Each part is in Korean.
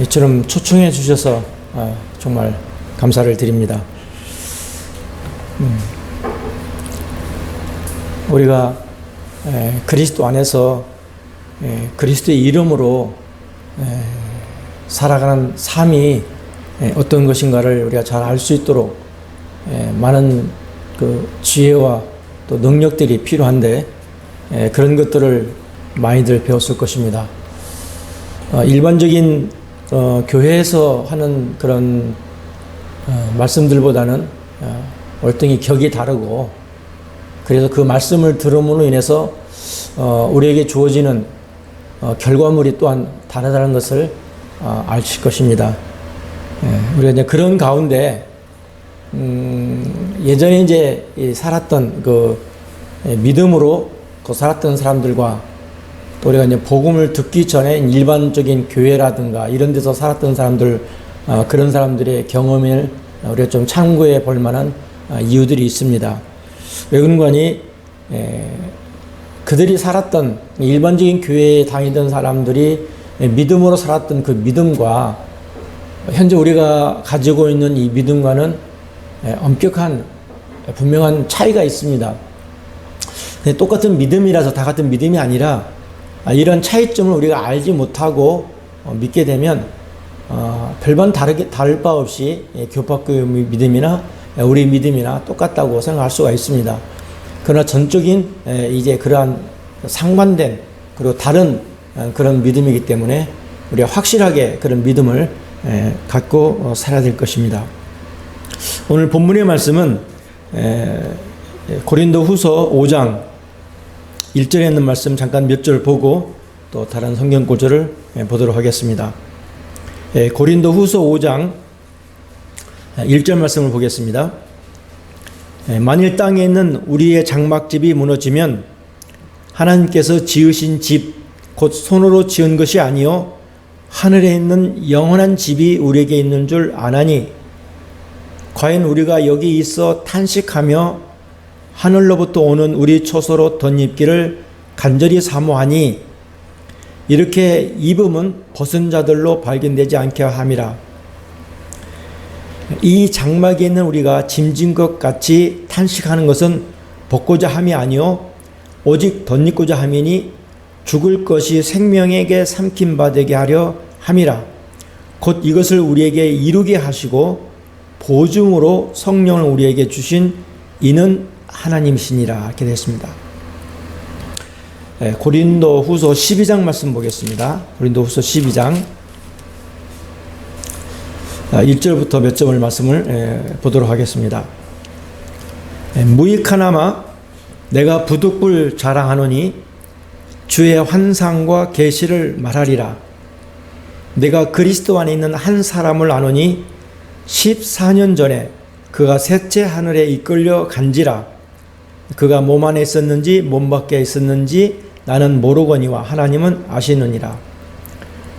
이처럼 초청해 주셔서 정말 감사를 드립니다. 우리가 그리스도 안에서 그리스도의 이름으로 살아가는 삶이 어떤 것인가를 우리가 잘 알 수 있도록 많은 그 지혜와 또 능력들이 필요한데 그런 것들을 많이들 배웠을 것입니다. 일반적인 교회에서 하는 그런 말씀들보다는 월등히 격이 다르고, 그래서 그 말씀을 들음으로 인해서 우리에게 주어지는 결과물이 또한 다르다는 것을 아실 것입니다. 우리가 이제 그런 가운데 예전에 이제 살았던 그 믿음으로 살았던 사람들과 또 우리가 이제 복음을 듣기 전에 일반적인 교회라든가 이런 데서 살았던 사람들, 그런 사람들의 경험을 우리가 좀 참고해 볼 만한 이유들이 있습니다. 왜 그런가니, 그들이 살았던 일반적인 교회에 다니던 사람들이 믿음으로 살았던 그 믿음과 현재 우리가 가지고 있는 이 믿음과는 엄격한 분명한 차이가 있습니다. 똑같은 믿음이라서 다 같은 믿음이 아니라 이런 차이점을 우리가 알지 못하고 믿게 되면 별반 다를 바 없이 교파교회 믿음이나 우리 믿음이나 똑같다고 생각할 수가 있습니다. 그러나 전적인 이제 그러한 상반된 그리고 다른 그런 믿음이기 때문에 우리가 확실하게 그런 믿음을 갖고 살아야 될 것입니다. 오늘 본문의 말씀은 고린도후서 5장 1절에 있는 말씀 잠깐 몇 절 보고 또 다른 성경 구절을 보도록 하겠습니다. 고린도후서 5장 1절 말씀을 보겠습니다. 만일 땅에 있는 우리의 장막집이 무너지면 하나님께서 지으신 집 곧 손으로 지은 것이 아니요 하늘에 있는 영원한 집이 우리에게 있는 줄 아나니, 과연 우리가 여기 있어 탄식하며 하늘로부터 오는 우리 초소로 덧입기를 간절히 사모하니 이렇게 입음은 벗은 자들로 발견되지 않게 함이라. 이 장막에 있는 우리가 짐진 것 같이 탄식하는 것은 벗고자 함이 아니요 오직 덧입고자 함이니 죽을 것이 생명에게 삼킨 바 되게 하려 함이라. 곧 이것을 우리에게 이루게 하시고 보증으로 성령을 우리에게 주신 이는 하나님이시니라. 이렇게 됐습니다. 고린도후서 12장 말씀 보겠습니다. 고린도후서 12장 1절부터 몇 점을 말씀을 보도록 하겠습니다. 무익하나마 내가 부득불 자랑하노니 주의 환상과 계시를 말하리라. 내가 그리스도 안에 있는 한 사람을 아노니 14년 전에 그가 셋째 하늘에 이끌려 간지라. 그가 몸 안에 있었는지 몸 밖에 있었는지 나는 모르거니와 하나님은 아시느니라.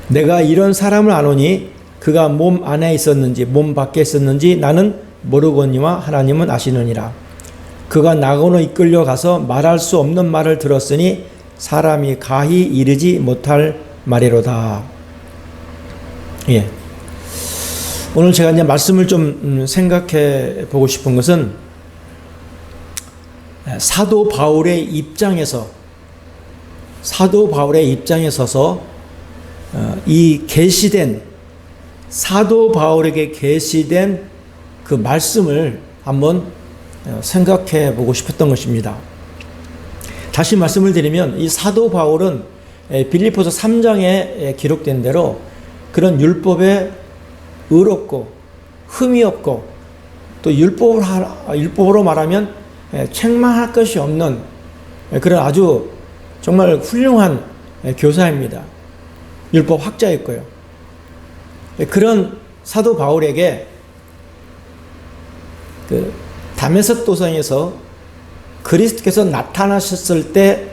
내가 이런 사람을 아노니 그가 몸 안에 있었는지 몸 밖에 있었는지 나는 모르거니와 하나님은 아시느니라. 그가 낙원으로 이끌려 가서 말할 수 없는 말을 들었으니 사람이 가히 이르지 못할 말이로다. 예. 오늘 제가 이제 말씀을 좀 생각해 보고 싶은 것은 사도 바울의 입장에 서서 이 계시된 사도 바울에게 계시된 그 말씀을 한번 생각해 보고 싶었던 것입니다. 다시 말씀을 드리면 이 사도 바울은 빌립보서 3장에 기록된 대로 그런 율법에 의롭고 흠이 없고 또 율법으로 말하면 책망할 것이 없는 그런 아주 정말 훌륭한 교사입니다. 율법 학자였고요. 그런 사도 바울에게 그 다메섹 도상에서 그리스도께서 나타나셨을 때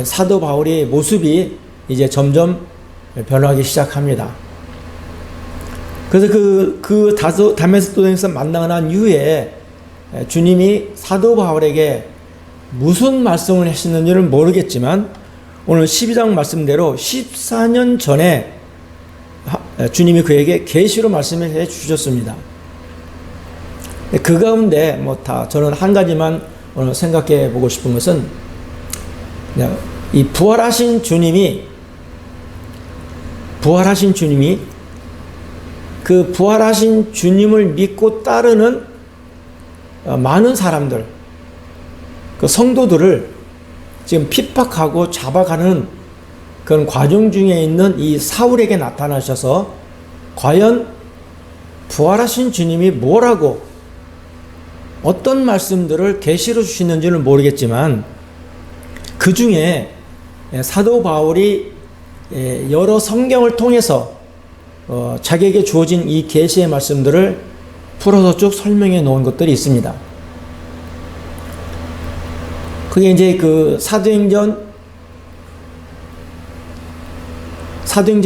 사도 바울의 모습이 이제 점점 변하기 시작합니다. 그래서 그 다메섹 도상에서 만나고 난 이후에 주님이 사도 바울에게 무슨 말씀을 하시는지는 모르겠지만 오늘 12장 말씀대로 14년 전에 주님이 그에게 계시로 말씀을 해 주셨습니다. 그 가운데 저는 한 가지만 오늘 생각해 보고 싶은 것은 이 부활하신 주님이 그 부활하신 주님을 믿고 따르는 많은 사람들, 그 성도들을 지금 핍박하고 잡아가는 그런 과정 중에 있는 이 사울에게 나타나셔서 과연 부활하신 주님이 뭐라고 어떤 말씀들을 계시로 주시는지는 모르겠지만 그 중에 사도 바울이 여러 성경을 통해서 자기에게 주어진 이 계시의 말씀들을 풀어서 쭉 설명해 놓은 것들이 있습니다. 그게 이제 그 사도행전에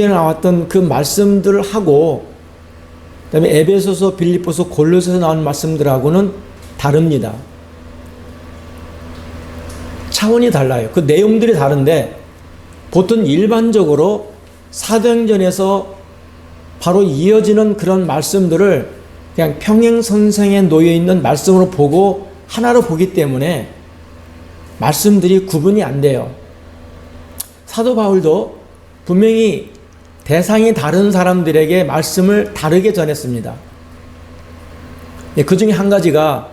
나왔던 그 말씀들을 하고, 그다음에 에베소서, 빌립보서, 골로새서 나온 말씀들하고는 다릅니다. 차원이 달라요. 그 내용들이 다른데 보통 일반적으로 사도행전에서 바로 이어지는 그런 말씀들을 그냥 평행선상에 놓여있는 말씀으로 보고 하나로 보기 때문에 말씀들이 구분이 안 돼요. 사도 바울도 분명히 대상이 다른 사람들에게 말씀을 다르게 전했습니다. 그 중에 한 가지가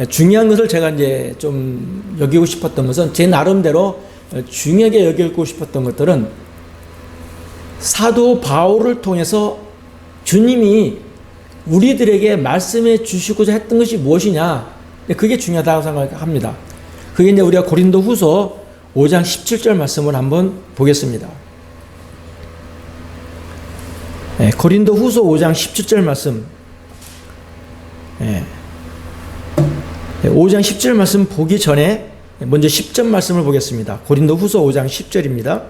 중요한 것을 제가 이제 좀 여기고 싶었던 것은, 제 나름대로 중요하게 여기고 싶었던 것들은 사도 바울을 통해서 주님이 우리들에게 말씀해 주시고자 했던 것이 무엇이냐, 그게 중요하다고 생각합니다. 그게 이제 우리가 고린도 후서 5장 17절 말씀을 한번 보겠습니다. 고린도 후서 5장 17절 말씀. 5장 10절 말씀 보기 전에 먼저 10절 말씀을 보겠습니다. 고린도 후서 5장 10절입니다.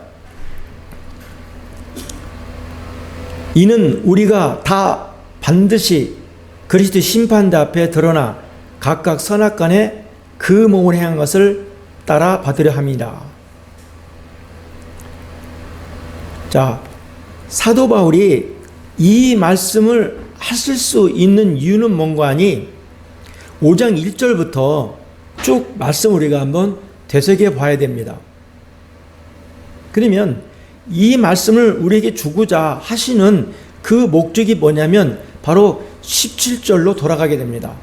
이는 우리가 다 반드시 그리스도의 심판대 앞에 드러나 각각 선악간에 그 몸을 행한 것을 따라 받으려 함이라. 자, 사도 바울이 이 말씀을 하실 수 있는 이유는 뭔가 하니 5장 1절부터 쭉 말씀 우리가 한번 되새겨 봐야 됩니다. 그러면 이 말씀을 우리에게 주고자 하시는 그 목적이 뭐냐면 바로 17절로 돌아가게 됩니다.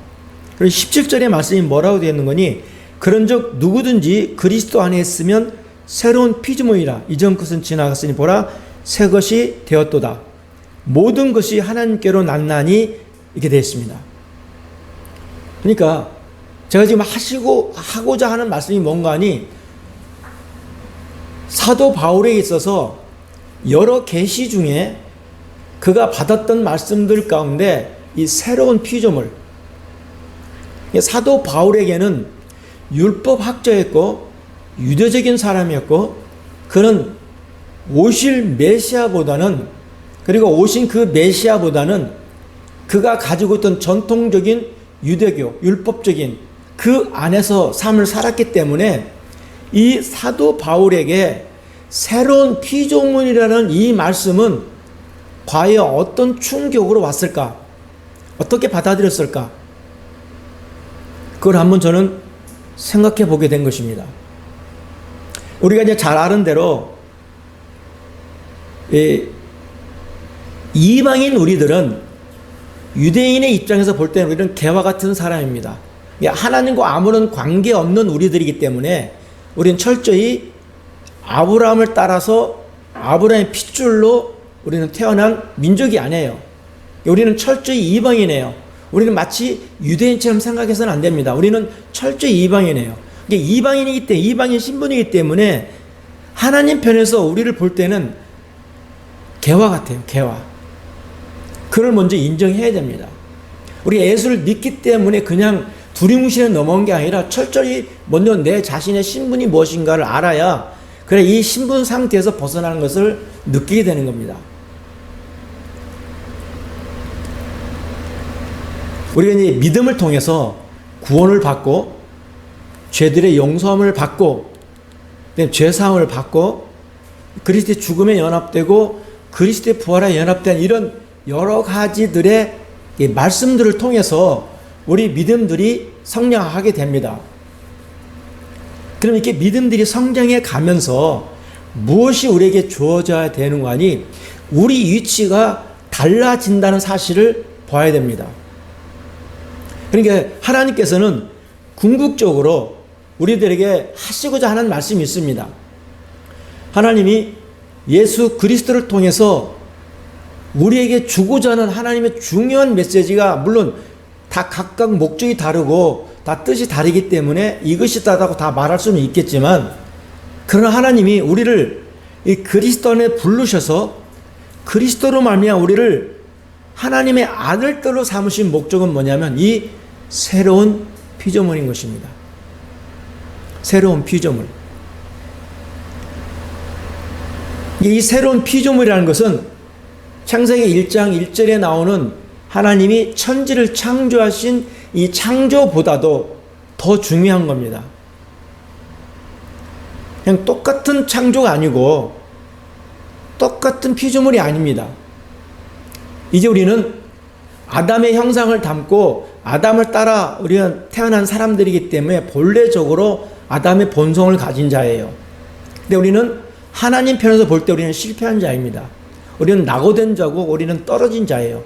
그리고 17절의 말씀이 뭐라고 되어 있는 거니, 그런즉 누구든지 그리스도 안에 있으면 새로운 피조물이라, 이전 것은 지나갔으니 보라 새 것이 되었도다. 모든 것이 하나님께로 났나니, 이렇게 되어 있습니다. 그러니까 제가 지금 하고자 하는 말씀이 뭔가 하니, 사도 바울에 있어서 여러 계시 중에 그가 받았던 말씀들 가운데 이 새로운 피조물, 사도 바울에게는 율법학자였고 유대적인 사람이었고, 그는 오실 메시아보다는, 그리고 오신 그 메시아보다는 그가 가지고 있던 전통적인 유대교, 율법적인 그 안에서 삶을 살았기 때문에 이 사도 바울에게 새로운 피조물이라는 이 말씀은 과연 어떤 충격으로 왔을까? 어떻게 받아들였을까? 그걸 한번 저는 생각해 보게 된 것입니다. 우리가 이제 잘 아는 대로 이방인 우리들은 유대인의 입장에서 볼 때는 우리는 개와 같은 사람입니다. 하나님과 아무런 관계없는 우리들이기 때문에 우리는 철저히 아브라함을 따라서 아브라함의 핏줄로 우리는 태어난 민족이 아니에요. 우리는 철저히 이방인이에요. 우리는 마치 유대인처럼 생각해서는 안 됩니다. 우리는 철저히 이방인이에요. 이방인이기 때문에, 이방인 신분이기 때문에 하나님 편에서 우리를 볼 때는 개와 같아요. 개와. 그걸 먼저 인정해야 됩니다. 우리 예수를 믿기 때문에 그냥 두리뭉실에 넘어온 게 아니라 철저히 먼저 내 자신의 신분이 무엇인가를 알아야, 그래 이 신분 상태에서 벗어나는 것을 느끼게 되는 겁니다. 우리가 이제 믿음을 통해서 구원을 받고 죄들의 용서함을 받고 죄사함을 받고 그리스도의 죽음에 연합되고 그리스도의 부활에 연합된 이런 여러 가지들의 이 말씀들을 통해서 우리 믿음들이 성장하게 됩니다. 그럼 이렇게 믿음들이 성장해 가면서 무엇이 우리에게 주어져야 되는 거 아니? 우리 위치가 달라진다는 사실을 봐야 됩니다. 그러니까 하나님께서는 궁극적으로 우리들에게 하시고자 하는 말씀이 있습니다. 하나님이 예수 그리스도를 통해서 우리에게 주고자 하는 하나님의 중요한 메시지가 물론 다 각각 목적이 다르고 다 뜻이 다르기 때문에 이것이 다르다고 다 말할 수는 있겠지만, 그러나 하나님이 우리를 이 그리스도 안에 부르셔서 그리스도로 말미암아 우리를 하나님의 아들들로 삼으신 목적은 뭐냐면 이 새로운 피조물인 것입니다. 새로운 피조물. 이 새로운 피조물이라는 것은 창세기 1장 1절에 나오는 하나님이 천지를 창조하신 이 창조보다도 더 중요한 겁니다. 그냥 똑같은 창조가 아니고 똑같은 피조물이 아닙니다. 이제 우리는 아담의 형상을 담고 아담을 따라 우리는 태어난 사람들이기 때문에 본래적으로 아담의 본성을 가진 자예요. 근데 우리는 하나님 편에서 볼 때 우리는 실패한 자입니다. 우리는 낙오된 자고 우리는 떨어진 자예요.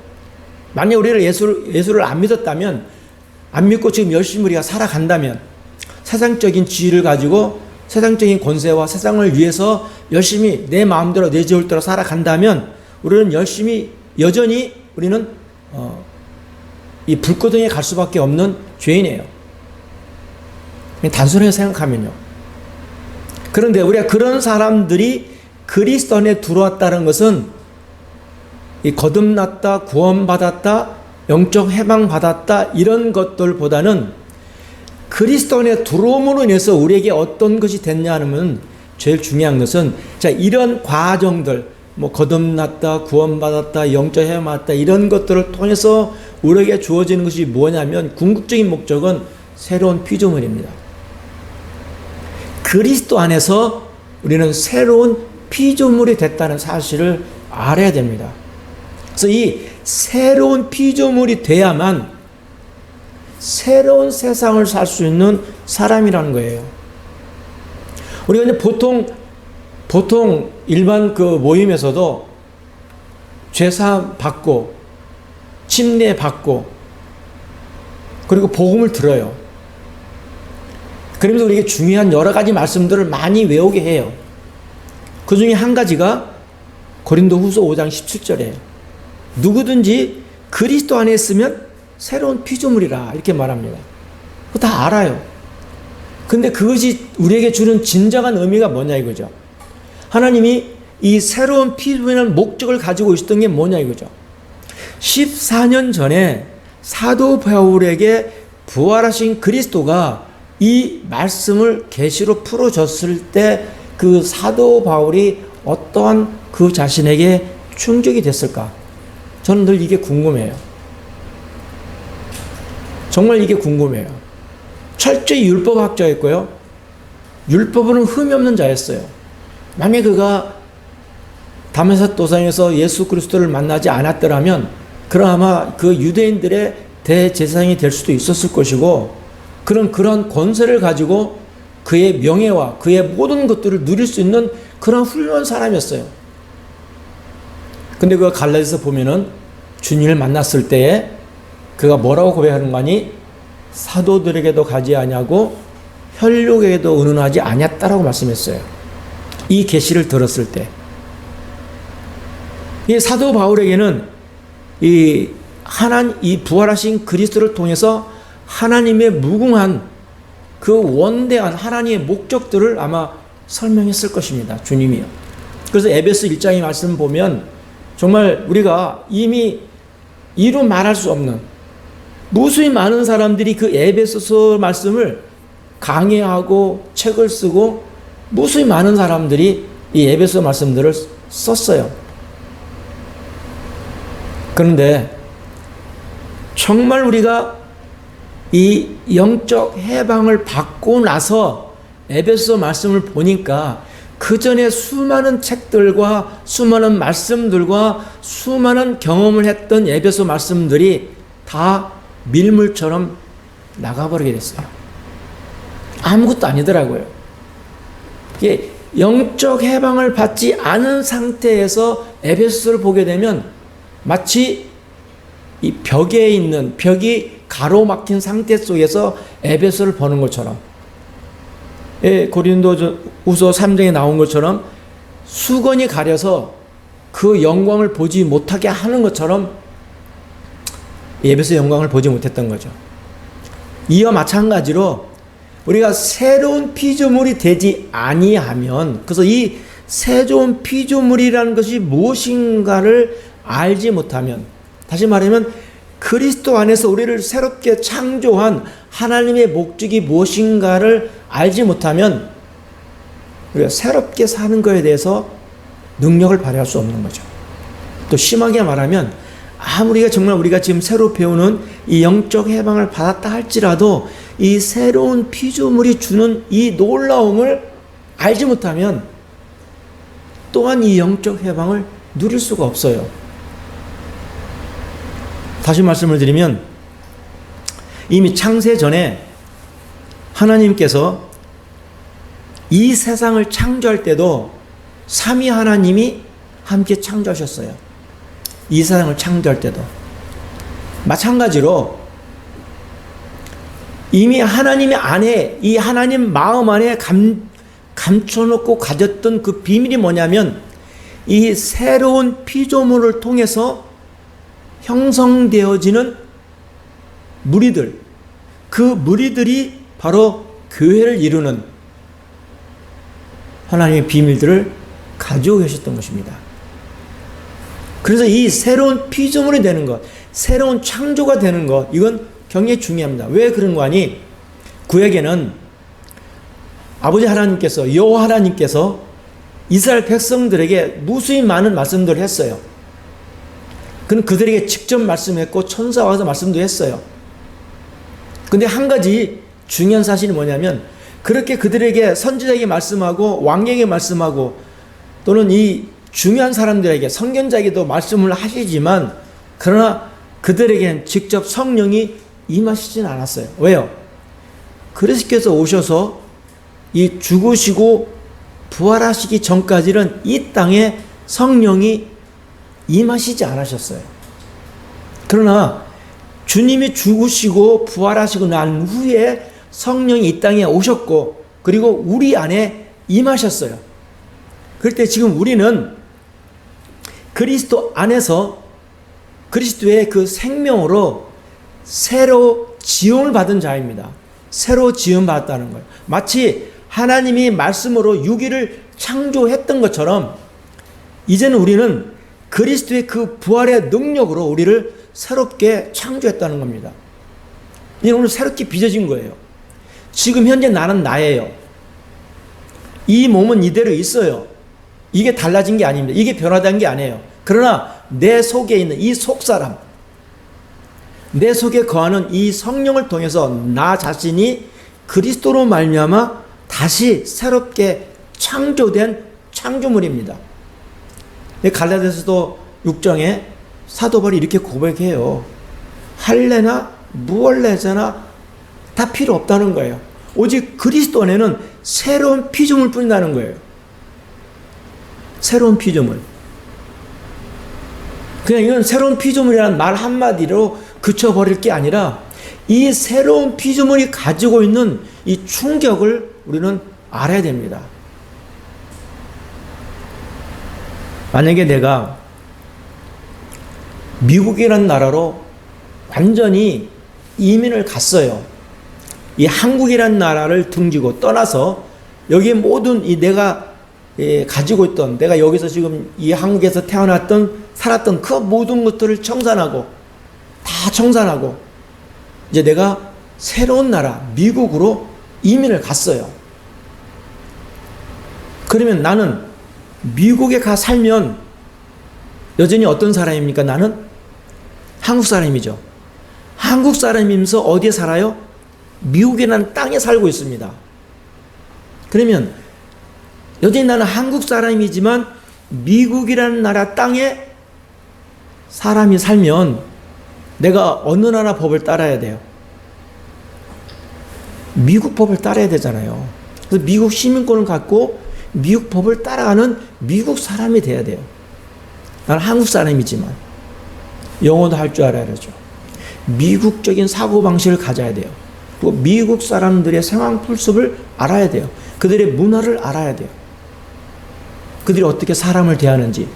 만약 우리를 예수를 안 믿었다면, 안 믿고 지금 열심히 우리가 살아간다면, 세상적인 지위를 가지고 세상적인 권세와 세상을 위해서 열심히 내 마음대로 내 지을대로 살아간다면 우리는 여전히 우리는 이 불구덩이에 갈 수밖에 없는 죄인이에요. 단순하게 생각하면요. 그런데 우리가 그런 사람들이 그리스도 안에 들어왔다는 것은 이 거듭났다, 구원받았다, 영적 해방받았다 이런 것들보다는 그리스도 안에 들어옴으로 인해서 우리에게 어떤 것이 됐냐 하면 제일 중요한 것은 자, 이런 과정들, 뭐 거듭났다, 구원받았다, 영적 해방받았다 이런 것들을 통해서 우리에게 주어지는 것이 뭐냐면 궁극적인 목적은 새로운 피조물입니다. 그리스도 안에서 우리는 새로운 피조물이 됐다는 사실을 알아야 됩니다. 그래서 이 새로운 피조물이 돼야만 새로운 세상을 살 수 있는 사람이라는 거예요. 우리가 이제 보통 일반 그 모임에서도 죄사함 받고 침례 받고 그리고 복음을 들어요. 그러면서 우리에게 중요한 여러 가지 말씀들을 많이 외우게 해요. 그 중에 한 가지가 고린도후서 5장 17절이에요. 누구든지 그리스도 안에 있으면 새로운 피조물이라 이렇게 말합니다. 다 알아요. 근데 그것이 우리에게 주는 진정한 의미가 뭐냐 이거죠. 하나님이 이 새로운 피조물이라는 목적을 가지고 있었던 게 뭐냐 이거죠. 14년 전에 사도 바울에게 부활하신 그리스도가 이 말씀을 계시로 풀어줬을 때 그 사도 바울이 어떠한 그 자신에게 충격이 됐을까? 저는 늘 이게 궁금해요. 정말 이게 궁금해요. 철저히 율법학자였고요. 율법은 흠이 없는 자였어요. 만약 그가 다메섹 도상에서 예수 그리스도를 만나지 않았더라면 그럼 아마 그 유대인들의 대제사장이 될 수도 있었을 것이고 그런 권세를 가지고 그의 명예와 그의 모든 것들을 누릴 수 있는 그런 훌륭한 사람이었어요. 근데 그가 갈라디아서 보면은 주님을 만났을 때에 그가 뭐라고 고백하는 거니? 사도들에게도 가지 아니하고 혈육에게도 의논하지 아니했다라고 말씀했어요. 이 계시를 들었을 때. 이 사도 바울에게는 이 부활하신 그리스도를 통해서 하나님의 무궁한 그 원대한 하나님의 목적들을 아마 설명했을 것입니다. 주님이요. 그래서 에베소 1장의 말씀 보면 정말 우리가 이미 이루 말할 수 없는 무수히 많은 사람들이 그 에베소서 말씀을 강의하고 책을 쓰고 무수히 많은 사람들이 이 에베소 말씀들을 썼어요. 그런데 정말 우리가 이 영적 해방을 받고 나서 에베소 말씀을 보니까 그 전에 수많은 책들과 수많은 말씀들과 수많은 경험을 했던 에베소 말씀들이 다 밀물처럼 나가버리게 됐어요. 아무것도 아니더라고요. 이게 영적 해방을 받지 않은 상태에서 에베소서를 보게 되면 마치 이 벽에 있는 벽이 가로막힌 상태 속에서 에베소를 보는 것처럼, 고린도후서 3장에 나온 것처럼 수건이 가려서 그 영광을 보지 못하게 하는 것처럼 에베소 영광을 보지 못했던 거죠. 이와 마찬가지로 우리가 새로운 피조물이 되지 아니하면, 그래서 이 새로운 피조물이라는 것이 무엇인가를 알지 못하면, 다시 말하면 그리스도 안에서 우리를 새롭게 창조한 하나님의 목적이 무엇인가를 알지 못하면 우리가 새롭게 사는 것에 대해서 능력을 발휘할 수 없는 거죠. 또 심하게 말하면 아무리 정말 우리가 지금 새로 배우는 이 영적 해방을 받았다 할지라도 이 새로운 피조물이 주는 이 놀라움을 알지 못하면 또한 이 영적 해방을 누릴 수가 없어요. 다시 말씀을 드리면 이미 창세 전에 하나님께서 이 세상을 창조할 때도 삼위 하나님이 함께 창조하셨어요. 이 세상을 창조할 때도. 마찬가지로 이미 하나님의 안에, 이 하나님 마음 안에 감춰놓고 가졌던 그 비밀이 뭐냐면 이 새로운 피조물을 통해서 형성되어지는 무리들, 그 무리들이 바로 교회를 이루는 하나님의 비밀들을 가지고 계셨던 것입니다. 그래서 이 새로운 피조물이 되는 것, 새로운 창조가 되는 것, 이건 굉장히 중요합니다. 왜 그런 거 아니? 구약에는 아버지 하나님께서, 여호와 하나님께서 이스라엘 백성들에게 무수히 많은 말씀들을 했어요. 그는 그들에게 직접 말씀했고 천사가 와서 말씀도 했어요. 근데 한 가지 중요한 사실이 뭐냐면 그렇게 그들에게 선지자에게 말씀하고 왕에게 말씀하고 또는 이 중요한 사람들에게 선견자에게도 말씀을 하시지만 그러나 그들에게는 직접 성령이 임하시진 않았어요. 왜요? 그리스도께서 오셔서 이 죽으시고 부활하시기 전까지는 이 땅에 성령이 임하시지 않으셨어요. 그러나 주님이 죽으시고 부활하시고 난 후에 성령이 이 땅에 오셨고 그리고 우리 안에 임하셨어요. 그럴 때 지금 우리는 그리스도 안에서 그리스도의 그 생명으로 새로 지음을 받은 자입니다. 새로 지음 받았다는 거예요. 마치 하나님이 말씀으로 유기를 창조했던 것처럼 이제는 우리는 그리스도의 그 부활의 능력으로 우리를 새롭게 창조했다는 겁니다. 이제 오늘 새롭게 빚어진 거예요. 지금 현재 나는 나예요. 이 몸은 이대로 있어요. 이게 달라진 게 아닙니다. 이게 변화된 게 아니에요. 그러나 내 속에 있는 이 속사람, 내 속에 거하는 이 성령을 통해서 나 자신이 그리스도로 말미암아 다시 새롭게 창조된 창조물입니다. 갈라디아서도 6장에 사도 바울이 이렇게 고백해요. 할례나 무할례자나 다 필요 없다는 거예요. 오직 그리스도 안에는 새로운 피조물 뿐이라는 거예요. 새로운 피조물. 그냥 이건 새로운 피조물이라는 말 한마디로 그쳐버릴 게 아니라 이 새로운 피조물이 가지고 있는 이 충격을 우리는 알아야 됩니다. 만약에 내가 미국이라는 나라로 완전히 이민을 갔어요. 이 한국이라는 나라를 등지고 떠나서 여기 모든 이 내가 가지고 있던, 내가 여기서 지금 이 한국에서 태어났던 살았던 그 모든 것들을 청산하고 다 청산하고 이제 내가 새로운 나라 미국으로 이민을 갔어요. 그러면 나는 미국에 가 살면 여전히 어떤 사람입니까? 나는 한국 사람이죠. 한국 사람이면서 어디에 살아요? 미국이라는 땅에 살고 있습니다. 그러면 여전히 나는 한국 사람이지만 미국이라는 나라 땅에 사람이 살면 내가 어느 나라 법을 따라야 돼요? 미국 법을 따라야 되잖아요. 그래서 미국 시민권을 갖고 미국 법을 따라가는 미국 사람이 돼야 돼요. 나는 한국 사람이지만 영어도 할 줄 알아야 되죠. 미국적인 사고방식을 가져야 돼요. 그리고 미국 사람들의 생활풀습을 알아야 돼요. 그들의 문화를 알아야 돼요. 그들이 어떻게 사람을 대하는지,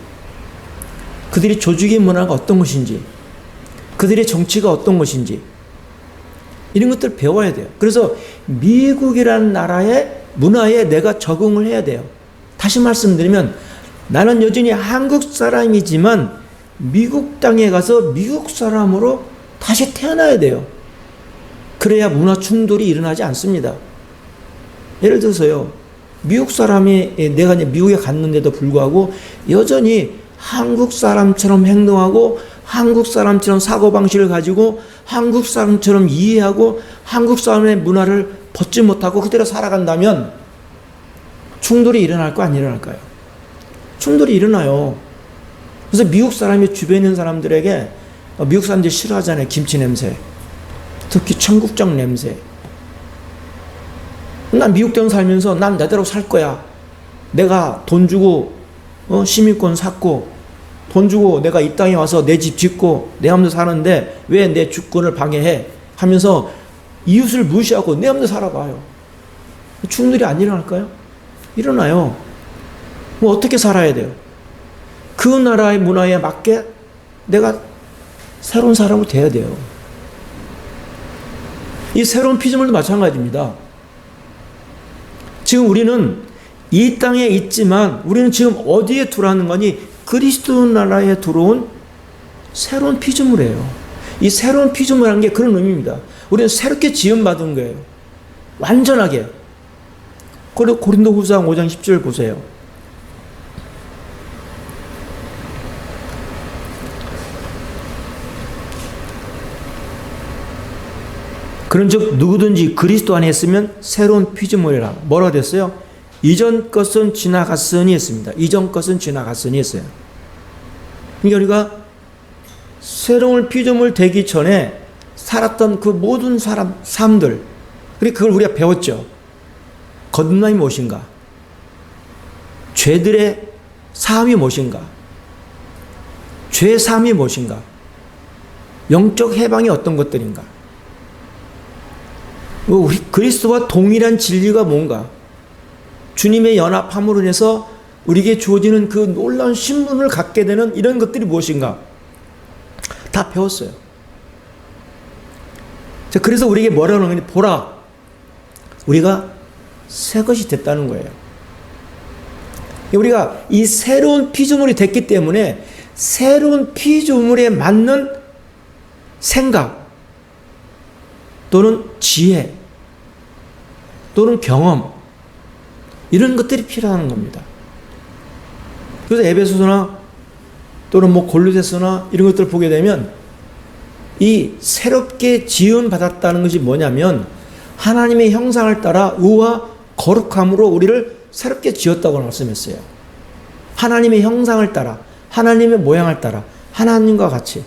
그들이 조직의 문화가 어떤 것인지, 그들의 정치가 어떤 것인지, 이런 것들을 배워야 돼요. 그래서 미국이라는 나라의 문화에 내가 적응을 해야 돼요. 다시 말씀드리면 나는 여전히 한국 사람이지만 미국 땅에 가서 미국 사람으로 다시 태어나야 돼요. 그래야 문화 충돌이 일어나지 않습니다. 예를 들어서요, 미국 사람이, 내가 이제 미국에 갔는데도 불구하고 여전히 한국 사람처럼 행동하고 한국 사람처럼 사고방식을 가지고 한국 사람처럼 이해하고 한국 사람의 문화를 벗지 못하고 그대로 살아간다면 충돌이 일어날까 안 일어날까요? 충돌이 일어나요. 그래서 미국 사람이 주변에 있는 사람들에게, 미국 사람들이 싫어하잖아요. 김치 냄새, 특히 청국장 냄새. 난 미국 땅 살면서 난 내대로 살 거야. 내가 돈 주고 시민권 샀고 돈 주고 내가 이 땅에 와서 내 집 짓고 내 맘대로 사는데 왜 내 주권을 방해해? 하면서 이웃을 무시하고 내 맘대로 살아가요. 충돌이 안 일어날까요? 일어나요. 뭐 어떻게 살아야 돼요? 그 나라의 문화에 맞게 내가 새로운 사람으로 돼야 돼요. 이 새로운 피조물도 마찬가지입니다. 지금 우리는 이 땅에 있지만 우리는 지금 어디에 들어가는 거니? 그리스도 나라에 들어온 새로운 피조물이에요. 이 새로운 피조물이라는 게 그런 의미입니다. 우리는 새롭게 지음받은 거예요. 완전하게. 고린도후서 5장 10절 보세요. 그런즉 누구든지 그리스도 안에 있으면 새로운 피조물이라. 뭐라 됐어요? 이전 것은 지나갔으니 했습니다. 이전 것은 지나갔으니 했어요. 그러니까 우리가 새로운 피조물 되기 전에 살았던 그 모든 삶들, 그걸 우리가 배웠죠. 거듭남이 무엇인가? 죄들의 사함이 무엇인가? 죄의 사함이 무엇인가? 영적 해방이 어떤 것들인가? 우리 그리스도와 동일한 진리가 뭔가? 주님의 연합함으로 인해서 우리에게 주어지는 그 놀라운 신분을 갖게 되는 이런 것들이 무엇인가? 다 배웠어요. 그래서 우리에게 뭐라고 하는 거냐? 보라, 우리가 새 것이 됐다는 거예요. 우리가 이 새로운 피조물이 됐기 때문에 새로운 피조물에 맞는 생각 또는 지혜 또는 경험, 이런 것들이 필요한 겁니다. 그래서 에베소서나 또는 골로새서나 이런 것들을 보게 되면 이 새롭게 지음 받았다는 것이 뭐냐면 하나님의 형상을 따라 의와 거룩함으로 우리를 새롭게 지었다고 말씀했어요. 하나님의 형상을 따라, 하나님의 모양을 따라, 하나님과 같이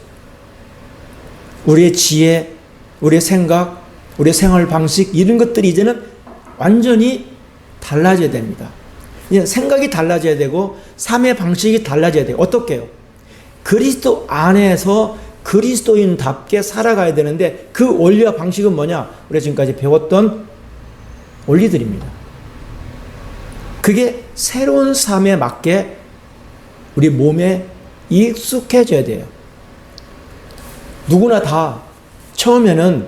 우리의 지혜, 우리의 생각, 우리의 생활 방식, 이런 것들이 이제는 완전히 달라져야 됩니다. 이제 생각이 달라져야 되고 삶의 방식이 달라져야 돼요. 어떻게 해요? 그리스도 안에서 그리스도인답게 살아가야 되는데 그 원리와 방식은 뭐냐? 우리가 지금까지 배웠던 원리들입니다. 그게 새로운 삶에 맞게 우리 몸에 익숙해져야 돼요. 누구나 다 처음에는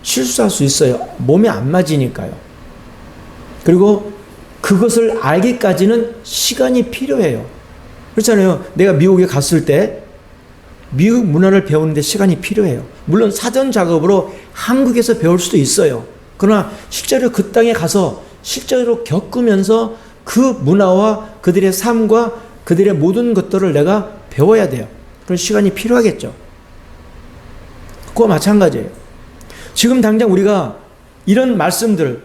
실수할 수 있어요. 몸에 안 맞으니까요. 그리고 그것을 알기까지는 시간이 필요해요. 그렇잖아요. 내가 미국에 갔을 때 미국 문화를 배우는데 시간이 필요해요. 물론 사전 작업으로 한국에서 배울 수도 있어요. 그러나 실제로 그 땅에 가서 실제로 겪으면서 그 문화와 그들의 삶과 그들의 모든 것들을 내가 배워야 돼요. 그런 시간이 필요하겠죠. 그와 마찬가지예요. 지금 당장 우리가 이런 말씀들,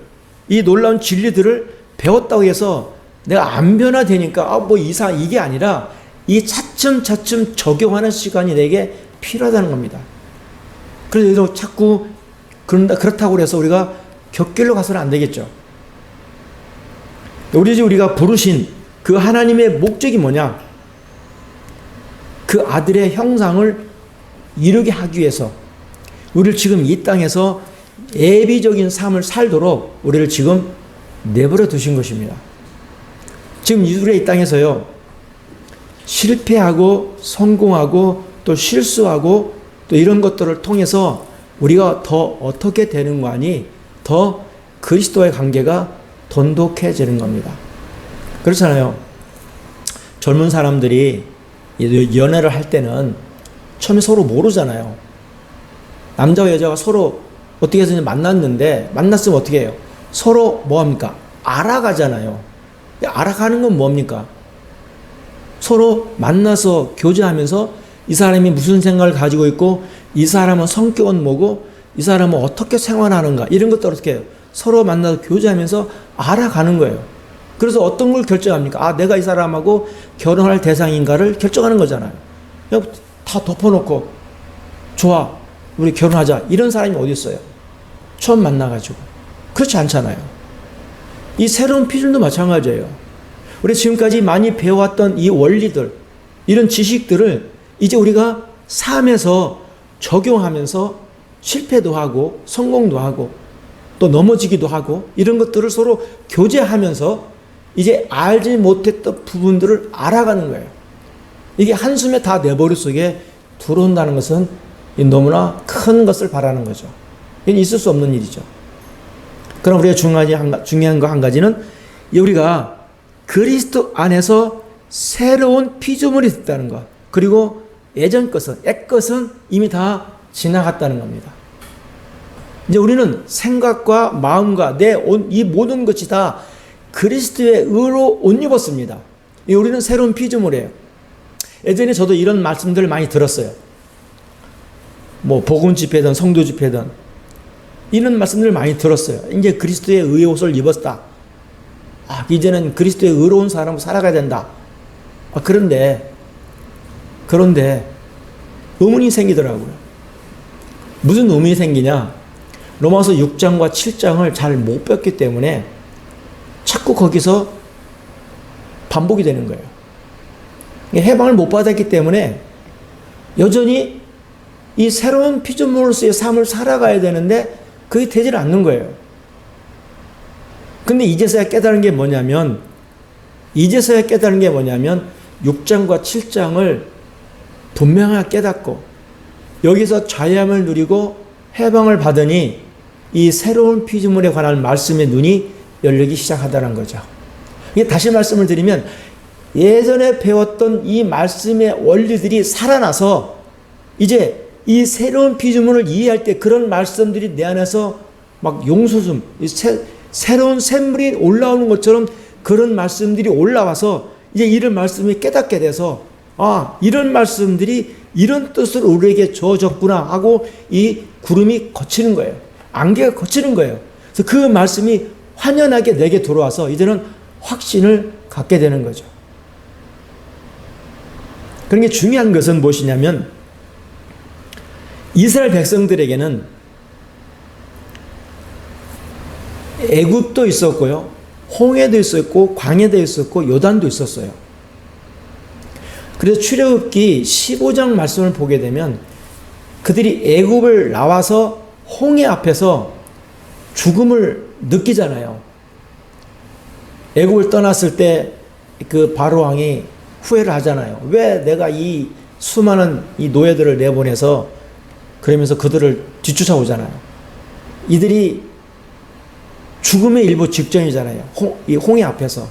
이 놀라운 진리들을 배웠다고 해서 내가 안 변화되니까 뭐 이게 아니라 이 차츰차츰 적용하는 시간이 내게 필요하다는 겁니다. 그래서 자꾸 그렇다고 해서 우리가 곁길로 가서는 안 되겠죠. 우리가 부르신 그 하나님의 목적이 뭐냐? 그 아들의 형상을 이루게 하기 위해서 우리를 지금 이 땅에서 예비적인 삶을 살도록 우리를 지금 내버려 두신 것입니다. 지금 우리가 이 땅에서요, 실패하고 성공하고 또 실수하고 또 이런 것들을 통해서 우리가 더 어떻게 되는 거 아니? 더 그리스도와의 관계가 돈독해지는 겁니다. 그렇잖아요. 젊은 사람들이 연애를 할 때는 처음에 서로 모르잖아요. 남자와 여자가 서로 어떻게 해서 만났는데, 만났으면 어떻게 해요? 서로 뭐합니까? 알아가잖아요. 알아가는 건 뭡니까? 서로 만나서 교제하면서 이 사람이 무슨 생각을 가지고 있고, 이 사람은 성격은 뭐고, 이 사람은 어떻게 생활하는가, 이런 것들 어떻게 해요? 서로 만나서 교제하면서 알아가는 거예요. 그래서 어떤 걸 결정합니까? 내가 이 사람하고 결혼할 대상인가를 결정하는 거잖아요. 그냥 다 덮어놓고, 좋아, 우리 결혼하자, 이런 사람이 어디 있어요? 처음 만나가지고. 그렇지 않잖아요. 이 새로운 피줄도 마찬가지예요. 우리 지금까지 많이 배워왔던 이 원리들, 이런 지식들을 이제 우리가 삶에서 적용하면서 실패도 하고 성공도 하고 또 넘어지기도 하고 이런 것들을 서로 교제하면서 이제 알지 못했던 부분들을 알아가는 거예요. 이게 한숨에 다 내 머릿속에 들어온다는 것은 너무나 큰 것을 바라는 거죠. 이건 있을 수 없는 일이죠. 그럼 우리가 중요한 거 한 가지는 우리가 그리스도 안에서 새로운 피조물이 됐다는 것, 그리고 예전 것은, 옛 것은 이미 다 지나갔다는 겁니다. 이제 우리는 생각과 마음과 이 모든 것이 다 그리스도의 의로 옷 입었습니다. 우리는 새로운 피조물이에요. 예전에 저도 이런 말씀들을 많이 들었어요. 뭐 복음 집회든 성도 집회든 이런 말씀들을 많이 들었어요. 이제 그리스도의 의의 옷을 입었다. 이제는 그리스도의 의로운 사람으로 살아가야 된다. 그런데 의문이 생기더라고요. 무슨 의문이 생기냐? 로마서 6장과 7장을 잘 못 배웠기 때문에 자꾸 거기서 반복이 되는 거예요. 해방을 못 받았기 때문에 여전히 이 새로운 피조물로서의 삶을 살아가야 되는데 그게 되질 않는 거예요. 근데 이제서야 깨달은 게 뭐냐면 6장과 7장을 분명하게 깨닫고 여기서 자유함을 누리고 해방을 받으니 이 새로운 피조물에 관한 말씀의 눈이 열리기 시작하다는 거죠. 다시 말씀을 드리면 예전에 배웠던 이 말씀의 원리들이 살아나서 이제 이 새로운 피조물을 이해할 때 그런 말씀들이 내 안에서 막 용솟음, 새로운 샘물이 올라오는 것처럼 그런 말씀들이 올라와서 이제 이런 말씀을 깨닫게 돼서 이런 말씀들이 이런 뜻을 우리에게 주어졌구나 하고 이 구름이 거치는 거예요. 안개가 거치는 거예요. 그래서 그 말씀이 환연하게 내게 들어와서 이제는 확신을 갖게 되는 거죠. 그러니까 중요한 것은 무엇이냐면 이스라엘 백성들에게는 애굽도 있었고요, 홍해도 있었고, 광야도 있었고, 요단도 있었어요. 그래서 출애굽기 15장 말씀을 보게 되면 그들이 애굽을 나와서 홍해 앞에서 죽음을 느끼잖아요. 애굽을 떠났을 때 그 바로 왕이 후회를 하잖아요. 왜 내가 이 수많은 이 노예들을 내보내서, 그러면서 그들을 뒤쫓아오잖아요. 이들이 죽음의 일부 직전이잖아요. 이 홍해 앞에서.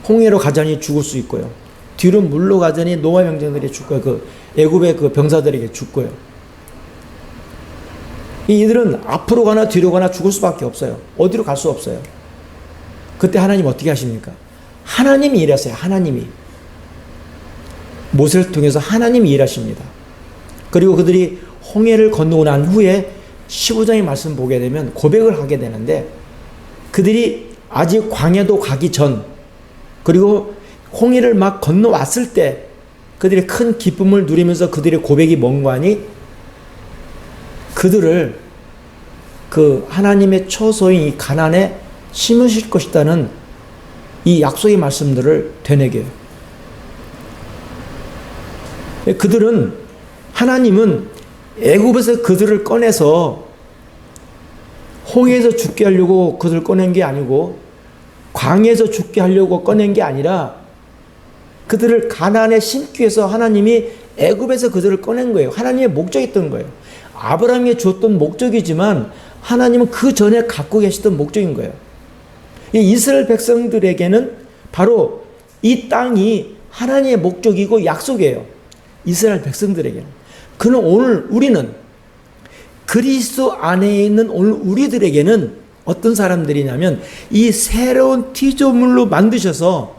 홍해로 가자니 죽을 수 있고요. 뒤로 물로 가자니 노아 병정들이 죽고요. 그 애굽의 그 병사들에게 죽고요. 이들은 앞으로 가나 뒤로 가나 죽을 수밖에 없어요. 어디로 갈 수 없어요. 그때 하나님 어떻게 하십니까? 하나님이 일하세요. 하나님이. 모세를 통해서 하나님이 일하십니다. 그리고 그들이 홍해를 건너고 난 후에 15장의 말씀 보게 되면 고백을 하게 되는데, 그들이 아직 광야도 가기 전 그리고 홍해를 막 건너왔을 때 그들이 큰 기쁨을 누리면서 그들의 고백이 뭔가 하니 그들을 그 하나님의 처소인 이 가나안에 심으실 것이라는 이 약속의 말씀들을 되뇌겨요. 그들은 하나님은 애굽에서 그들을 꺼내서 홍해에서 죽게 하려고 그들을 꺼낸 게 아니고 광야에서 죽게 하려고 꺼낸 게 아니라 그들을 가나안에 심기 위해서 하나님이 애굽에서 그들을 꺼낸 거예요. 하나님의 목적이 있던 거예요. 아브라함이 줬던 목적이지만 하나님은 그 전에 갖고 계시던 목적인 거예요. 이 이스라엘 백성들에게는 바로 이 땅이 하나님의 목적이고 약속이에요. 이스라엘 백성들에게는. 그는 오늘 우리는 그리스도 안에 있는 오늘 우리들에게는 어떤 사람들이냐면 이 새로운 피조물로 만드셔서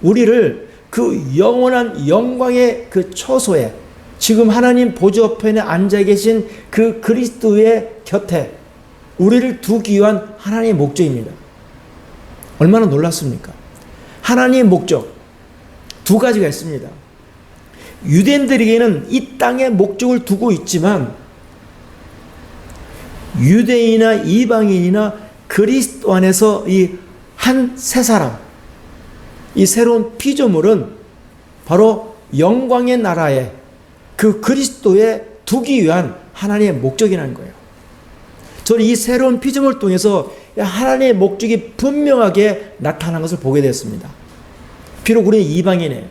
우리를 그 영원한 영광의 그 처소에 지금 하나님 보좌편에 앉아 계신 그 그리스도의 곁에 우리를 두기 위한 하나님의 목적입니다. 얼마나 놀랐습니까? 하나님의 목적 두 가지가 있습니다. 유대인들에게는 이 땅에 목적을 두고 있지만 유대인이나 이방인이나 그리스도 안에서 이 한 새 사람, 이 새로운 피조물은 바로 영광의 나라에 그 그리스도에 두기 위한 하나님의 목적이라는 거예요. 저는 이 새로운 피조물을 통해서 하나님의 목적이 분명하게 나타난 것을 보게 되었습니다. 비록 우리는 이방인이에요.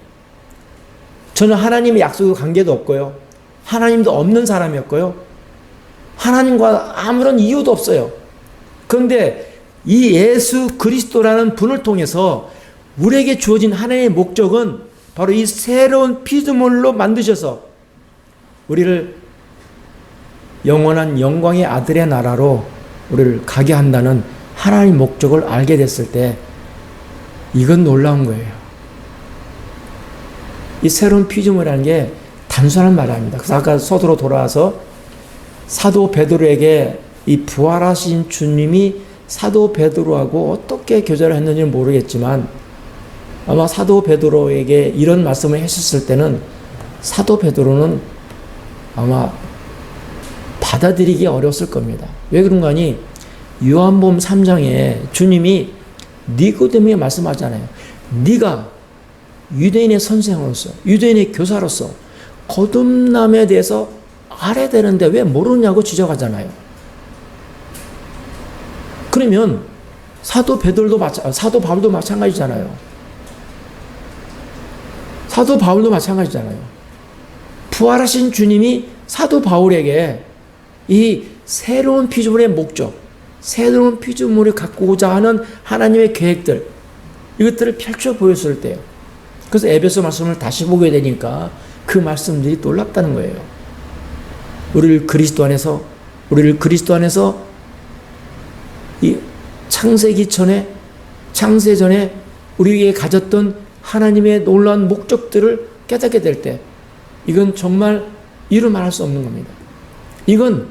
저는 하나님의 약속과 관계도 없고요. 하나님도 없는 사람이었고요. 하나님과 아무런 이유도 없어요. 그런데 이 예수 그리스도라는 분을 통해서 우리에게 주어진 하나님의 목적은 바로 이 새로운 피조물로 만드셔서 우리를 영원한 영광의 아들의 나라로 우리를 가게 한다는 하나님의 목적을 알게 됐을 때 이건 놀라운 거예요. 이 새로운 피조물이라는 게 단순한 말이 아닙니다. 그래서 아까 서두로 돌아와서 사도 베드로에게 이 부활하신 주님이 사도 베드로하고 어떻게 교제를 했는지는 모르겠지만 아마 사도 베드로에게 이런 말씀을 하셨을 때는 사도 베드로는 아마 받아들이기 어려웠을 겁니다. 왜 그런가 하니 요한복음 3장에 주님이 니고데모에게 말씀하잖아요. 네가 유대인의 선생으로서 유대인의 교사로서 거듭남에 대해서 알아야 되는데 왜 모르냐고 지적하잖아요. 그러면 사도 바울도 마찬가지잖아요. 사도 바울도 마찬가지잖아요. 부활하신 주님이 사도 바울에게 이 새로운 피조물의 목적, 새로운 피조물을 갖고자 하는 하나님의 계획들, 이것들을 펼쳐 보였을 때요. 그래서 에베소 말씀을 다시 보게 되니까 그 말씀들이 놀랍다는 거예요. 우리를 그리스도 안에서 이 창세 전에 우리에게 가졌던 하나님의 놀라운 목적들을 깨닫게 될 때 이건 정말 이루 말할 수 없는 겁니다. 이건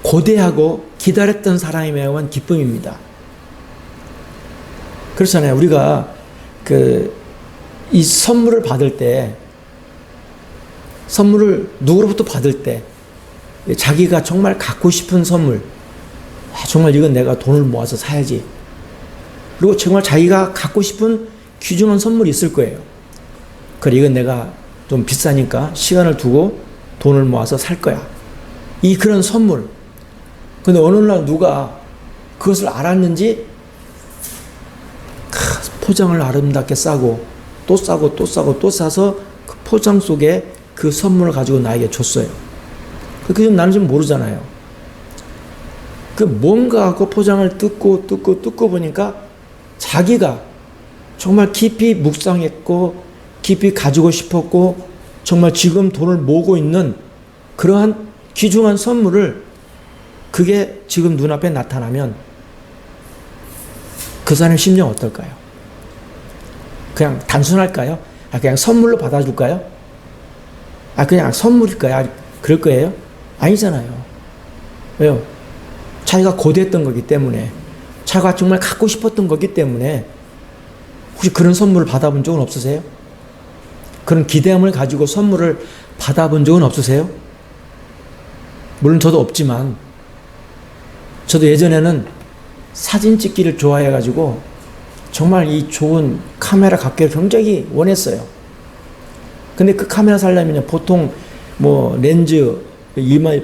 고대하고 기다렸던 사람에 대한 기쁨입니다. 그렇잖아요. 우리가 이 선물을 받을 때 선물을 누구로부터 받을 때 자기가 정말 갖고 싶은 선물, 정말 이건 내가 돈을 모아서 사야지. 그리고 정말 자기가 갖고 싶은 귀중한 선물이 있을 거예요. 그래, 이건 내가 좀 비싸니까 시간을 두고 돈을 모아서 살 거야. 그런 선물. 근데 어느 날 누가 그것을 알았는지 포장을 아름답게 싸고 또 싸고 또 싸고 또 싸서 그 포장 속에 그 선물을 가지고 나에게 줬어요. 그게 나는 좀 모르잖아요. 그 뭔가 하고 포장을 뜯고 보니까 자기가 정말 깊이 묵상했고 깊이 가지고 싶었고 정말 지금 돈을 모으고 있는 그러한 귀중한 선물을 그게 지금 눈앞에 나타나면 그 사람의 심정 어떨까요? 그냥 단순할까요? 그냥 선물로 받아줄까요? 그냥 선물일까요? 그럴 거예요? 아니잖아요. 왜요? 자기가 고대했던 거기 때문에, 자기가 정말 갖고 싶었던 거기 때문에 혹시 그런 선물을 받아본 적은 없으세요? 그런 기대함을 가지고 선물을 받아본 적은 없으세요? 물론 저도 없지만, 저도 예전에는 사진 찍기를 좋아해가지고 정말 이 좋은 카메라 갖기를 굉장히 원했어요. 근데 그 카메라 살려면 보통 뭐 렌즈,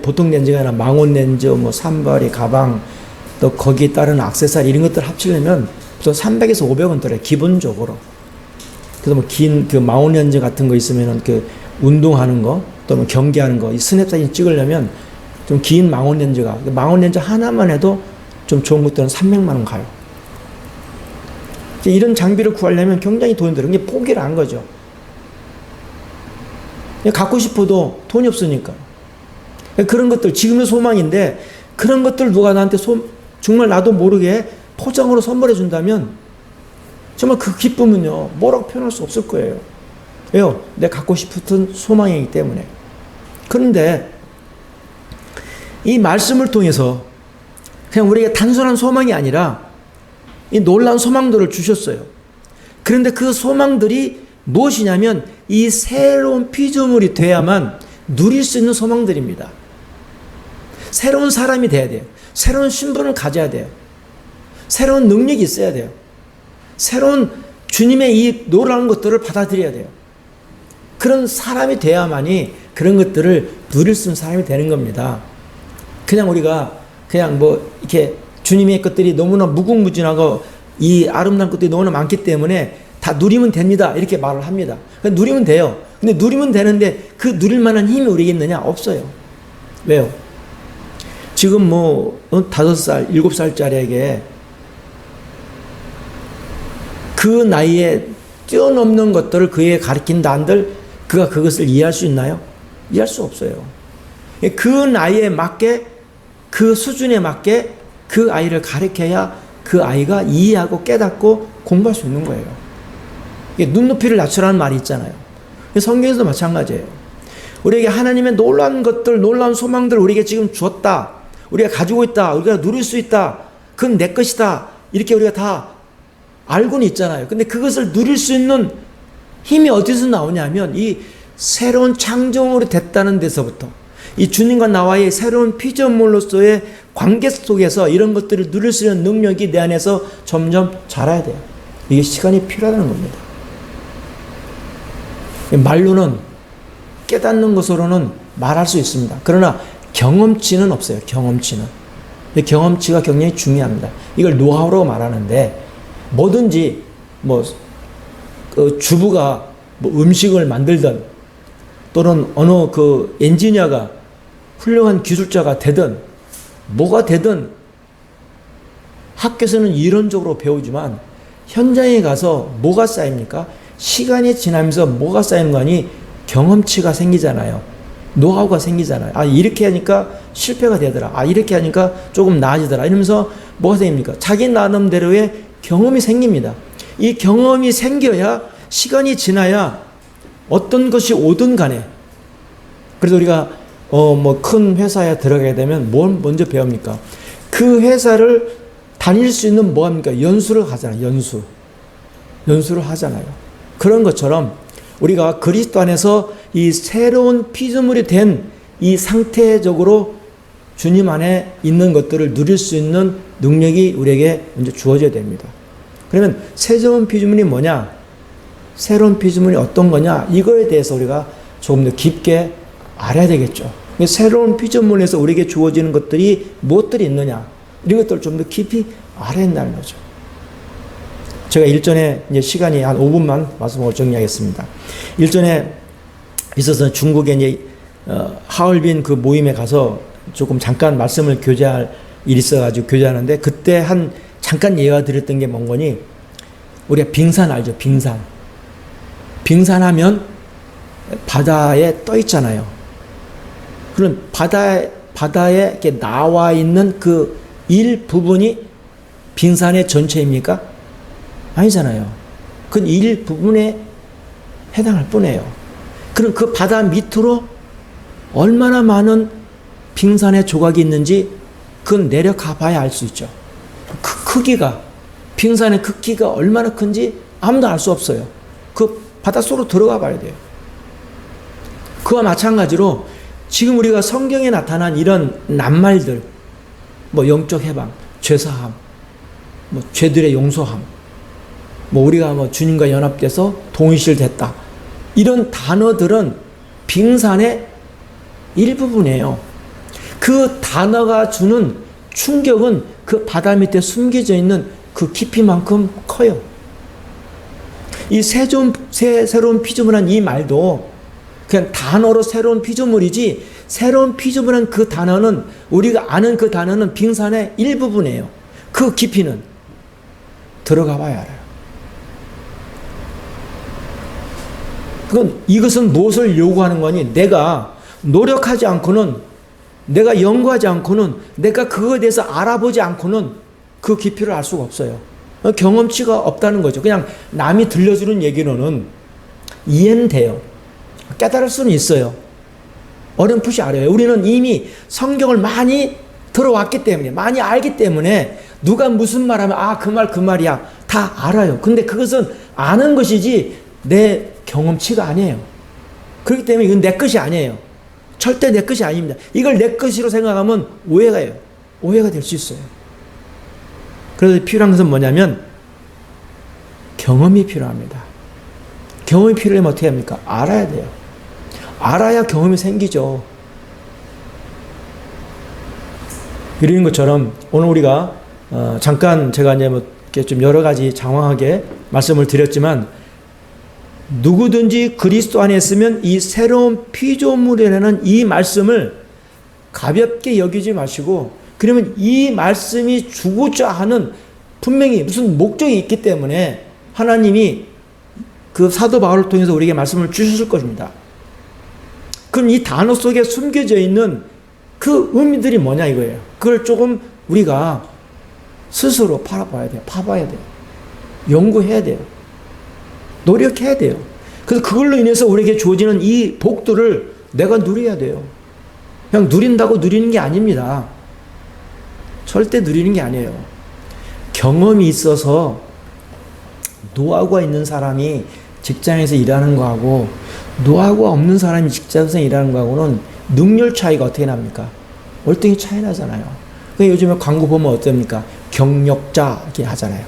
보통 렌즈가 아니라 망원 렌즈, 뭐 산발이, 가방, 또 거기에 따른 액세서리 이런 것들 합치려면 또 300에서 500원 들어요, 기본적으로. 그래서 뭐 긴 그 망원 렌즈 같은 거 있으면은 그 운동하는 거, 또는 경기하는 거, 이 스냅 사진 찍으려면 좀 긴 망원 렌즈가, 망원 렌즈 하나만 해도 좀 좋은 것들은 300만 원 가요. 이런 장비를 구하려면 굉장히 돈이 들어요. 이게 포기를 한 거죠. 갖고 싶어도 돈이 없으니까. 그런 것들, 지금의 소망인데, 그런 것들 누가 나한테 정말 나도 모르게 포장으로 선물해 준다면, 정말 그 기쁨은요, 뭐라고 표현할 수 없을 거예요. 왜요? 내가 갖고 싶은 소망이기 때문에. 그런데, 이 말씀을 통해서, 그냥 우리에게 단순한 소망이 아니라, 이 놀라운 소망들을 주셨어요. 그런데 그 소망들이 무엇이냐면 이 새로운 피조물이 돼야만 누릴 수 있는 소망들입니다. 새로운 사람이 돼야 돼요. 새로운 신분을 가져야 돼요. 새로운 능력이 있어야 돼요. 새로운 주님의 이 놀라운 것들을 받아들여야 돼요. 그런 사람이 돼야만이 그런 것들을 누릴 수 있는 사람이 되는 겁니다. 그냥 우리가 그냥 뭐 이렇게 주님의 것들이 너무나 무궁무진하고 이 아름다운 것들이 너무나 많기 때문에 다 누리면 됩니다, 이렇게 말을 합니다. 누리면 돼요. 근데 누리면 되는데 그 누릴 만한 힘이 우리에게 있느냐? 없어요. 왜요? 지금 뭐 5살, 7살짜리에게 그 나이에 뛰어넘는 것들을 그에게 가르친다 한들 그가 그것을 이해할 수 있나요? 이해할 수 없어요. 그 나이에 맞게, 그 수준에 맞게 그 아이를 가르쳐야 그 아이가 이해하고 깨닫고 공부할 수 있는 거예요. 눈높이를 낮추라는 말이 있잖아요. 성경에서도 마찬가지예요. 우리에게 하나님의 놀라운 것들, 놀라운 소망들을 우리에게 지금 주었다. 우리가 가지고 있다. 우리가 누릴 수 있다. 그건 내 것이다. 이렇게 우리가 다 알고는 있잖아요. 근데 그것을 누릴 수 있는 힘이 어디서 나오냐면 이 새로운 창조물이 됐다는 데서부터, 이 주님과 나와의 새로운 피조물로서의 관계 속에서 이런 것들을 누릴 수 있는 능력이 내 안에서 점점 자라야 돼요. 이게 시간이 필요하다는 겁니다. 말로는, 깨닫는 것으로는 말할 수 있습니다. 그러나 경험치는 없어요. 경험치는. 경험치가 굉장히 중요합니다. 이걸 노하우라고 말하는데, 뭐든지 뭐 그 주부가 뭐 음식을 만들든 또는 어느 그 엔지니어가 훌륭한 기술자가 되든 뭐가 되든 학교에서는 이론적으로 배우지만 현장에 가서 뭐가 쌓입니까? 시간이 지나면서 뭐가 쌓이는 거니? 경험치가 생기잖아요. 노하우가 생기잖아요. 아, 이렇게 하니까 실패가 되더라. 아, 이렇게 하니까 조금 나아지더라. 이러면서 뭐가 생깁니까? 자기 나름대로의 경험이 생깁니다. 이 경험이 생겨야, 시간이 지나야 어떤 것이 오든 간에, 그래서 우리가 뭐 큰 회사에 들어가게 되면 뭘 먼저 배웁니까? 그 회사를 다닐 수 있는 뭐 합니까? 연수를 하잖아요. 연수를 하잖아요. 그런 것처럼 우리가 그리스도 안에서 이 새로운 피조물이 된 이 상태적으로 주님 안에 있는 것들을 누릴 수 있는 능력이 우리에게 먼저 주어져야 됩니다. 그러면 새로운 피조물이 뭐냐? 새로운 피조물이 어떤 거냐? 이거에 대해서 우리가 조금 더 깊게 알아야 되겠죠. 새로운 피조물에서 우리에게 주어지는 것들이 무엇들이 있느냐? 이런 것들을 좀 더 깊이 알아야 한다는 거죠. 제가 일전에 이제 시간이 한 5분만 말씀을 정리하겠습니다. 일전에 있어서 중국에 이제 하얼빈 그 모임에 가서 조금 잠깐 말씀을 교제할 일이 있어가지고 교제하는데, 그때 잠깐 예화 드렸던 게 뭔 거니? 우리가 빙산 알죠? 빙산하면 바다에 떠 있잖아요. 그럼 바다에 이렇게 나와 있는 그 일부분이 빙산의 전체입니까? 아니잖아요. 그 일부분에 해당할 뿐이에요. 그럼 그 바다 밑으로 얼마나 많은 빙산의 조각이 있는지 그건 내려가 봐야 알 수 있죠. 그 크기가, 빙산의 크기가 얼마나 큰지 아무도 알 수 없어요. 그 바닷속으로 들어가 봐야 돼요. 그와 마찬가지로 지금 우리가 성경에 나타난 이런 낱말들, 뭐 영적 해방, 죄사함, 뭐 죄들의 용서함, 뭐 우리가 뭐 주님과 연합돼서 동일시됐다. 이런 단어들은 빙산의 일부분이에요. 그 단어가 주는 충격은 그 바다 밑에 숨겨져 있는 그 깊이만큼 커요. 이 새로운 피조물한 이 말도 그냥 단어로 새로운 피조물이지, 새로운 피조물한 그 단어는, 우리가 아는 그 단어는 빙산의 일부분이에요. 그 깊이는 들어가 봐야 알아요. 이것은 무엇을 요구하는 거니? 내가 노력하지 않고는, 내가 연구하지 않고는, 내가 그거에 대해서 알아보지 않고는 그 깊이를 알 수가 없어요. 경험치가 없다는 거죠. 그냥 남이 들려주는 얘기로는 이해는 돼요. 깨달을 수는 있어요. 어렴풋이 알아요. 우리는 이미 성경을 많이 들어왔기 때문에, 많이 알기 때문에 누가 무슨 말하면 그 말 그 말이야 다 알아요. 근데 그것은 아는 것이지 내 경험치가 아니에요. 그렇기 때문에 이건 내 것이 아니에요. 절대 내 것이 아닙니다. 이걸 내 것으로 생각하면 오해가 될 수 있어요. 그래서 필요한 것은 뭐냐면 경험이 필요합니다. 경험이 필요하면 어떻게 합니까? 알아야 돼요. 알아야 경험이 생기죠. 이런 것처럼 오늘 우리가 잠깐 제가 이제 뭐 이렇게 좀 여러 가지 장황하게 말씀을 드렸지만, 누구든지 그리스도 안에 있으면 이 새로운 피조물이라는 이 말씀을 가볍게 여기지 마시고, 그러면 이 말씀이 주고자 하는 분명히 무슨 목적이 있기 때문에 하나님이 그 사도 바울을 통해서 우리에게 말씀을 주셨을 것입니다. 그럼 이 단어 속에 숨겨져 있는 그 의미들이 뭐냐 이거예요. 그걸 조금 우리가 스스로 파봐야 돼요. 연구해야 돼요. 노력해야 돼요. 그래서 그걸로 인해서 우리에게 주어지는 이 복들을 내가 누려야 돼요. 그냥 누린다고 누리는 게 아닙니다. 절대 누리는 게 아니에요. 경험이 있어서 노하우가 있는 사람이 직장에서 일하는 거하고 노하우가 없는 사람이 직장에서 일하는 거하고는 능률 차이가 어떻게 납니까? 월등히 차이 나잖아요. 그러니까 요즘에 광고 보면 어떻습니까? 경력자 이렇게 하잖아요.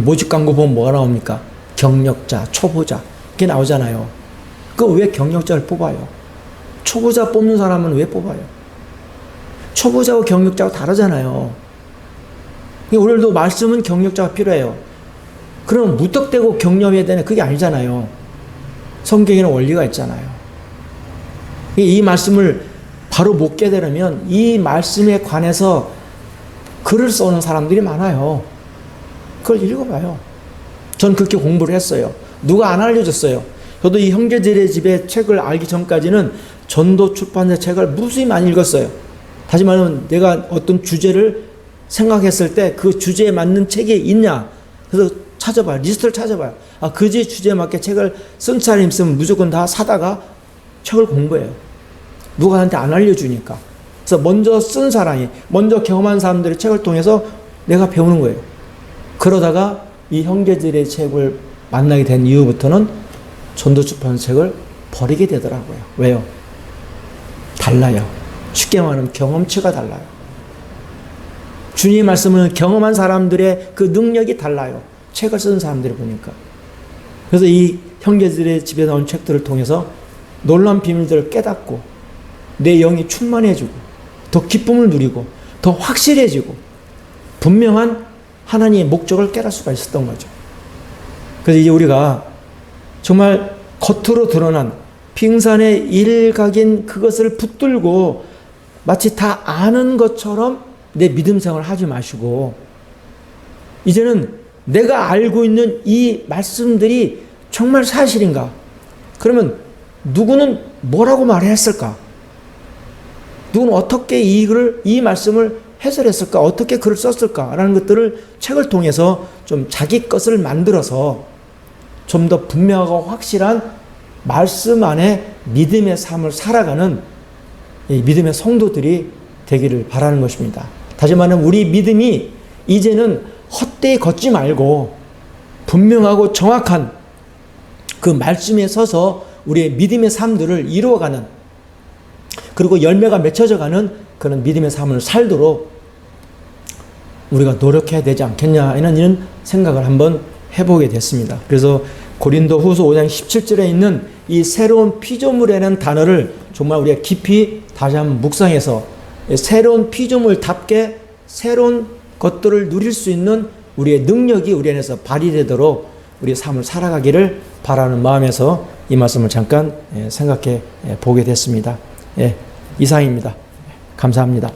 모집 광고 보면 뭐가 나옵니까? 경력자, 초보자 이렇게 나오잖아요. 그 왜 경력자를 뽑아요? 초보자 뽑는 사람은 왜 뽑아요? 초보자와 경력자가 다르잖아요. 오늘도 말씀은 경력자가 필요해요. 그럼 무턱대고 경험해야 되는 그게 아니잖아요. 성경에는 원리가 있잖아요. 이 말씀을 바로 못 깨달으면 이 말씀에 관해서 글을 써는 사람들이 많아요. 그걸 읽어봐요. 전 그렇게 공부를 했어요. 누가 안 알려줬어요. 저도 이 형제들의 집에 책을 알기 전까지는 전도 출판사 책을 무수히 많이 읽었어요. 다시 말하면 내가 어떤 주제를 생각했을 때 그 주제에 맞는 책이 있냐. 그래서 찾아봐요. 리스트를 찾아봐요. 그 주제에 맞게 책을 쓴 사람이 있으면 무조건 다 사다가 책을 공부해요. 누가 나한테 안 알려주니까. 그래서 먼저 쓴 사람이, 먼저 경험한 사람들의 책을 통해서 내가 배우는 거예요. 그러다가 이 형제들의 책을 만나게 된 이후부터는 전도 출판사 책을 버리게 되더라고요. 왜요? 달라요. 쉽게 말하면 경험치가 달라요. 주님의 말씀은 경험한 사람들의 그 능력이 달라요. 책을 쓴 사람들을 보니까. 그래서 이 형제들의 집에 나온 책들을 통해서 놀라운 비밀들을 깨닫고 내 영이 충만해지고 더 기쁨을 누리고 더 확실해지고 분명한 하나님의 목적을 깨달을 수가 있었던 거죠. 그래서 이제 우리가 정말 겉으로 드러난 빙산의 일각인 그것을 붙들고 마치 다 아는 것처럼 내 믿음 생활을 하지 마시고, 이제는 내가 알고 있는 이 말씀들이 정말 사실인가? 그러면 누구는 뭐라고 말했을까? 누구는 어떻게 이 말씀을 해설했을까? 어떻게 글을 썼을까? 라는 것들을 책을 통해서 좀 자기 것을 만들어서 좀 더 분명하고 확실한 말씀 안에 믿음의 삶을 살아가는 이 믿음의 성도들이 되기를 바라는 것입니다. 다시 말하면 우리 믿음이 이제는 헛되이 걷지 말고 분명하고 정확한 그 말씀에 서서 우리의 믿음의 삶들을 이루어가는, 그리고 열매가 맺혀져가는 그런 믿음의 삶을 살도록 우리가 노력해야 되지 않겠냐, 이런 생각을 한번 해보게 됐습니다. 그래서 고린도 후서 5장 17절에 있는 이 새로운 피조물이라는 단어를 정말 우리가 깊이 다시 한번 묵상해서 새로운 피조물답게 새로운 것들을 누릴 수 있는 우리의 능력이 우리 안에서 발휘되도록 우리의 삶을 살아가기를 바라는 마음에서 이 말씀을 잠깐 생각해 보게 됐습니다. 이상입니다. 감사합니다.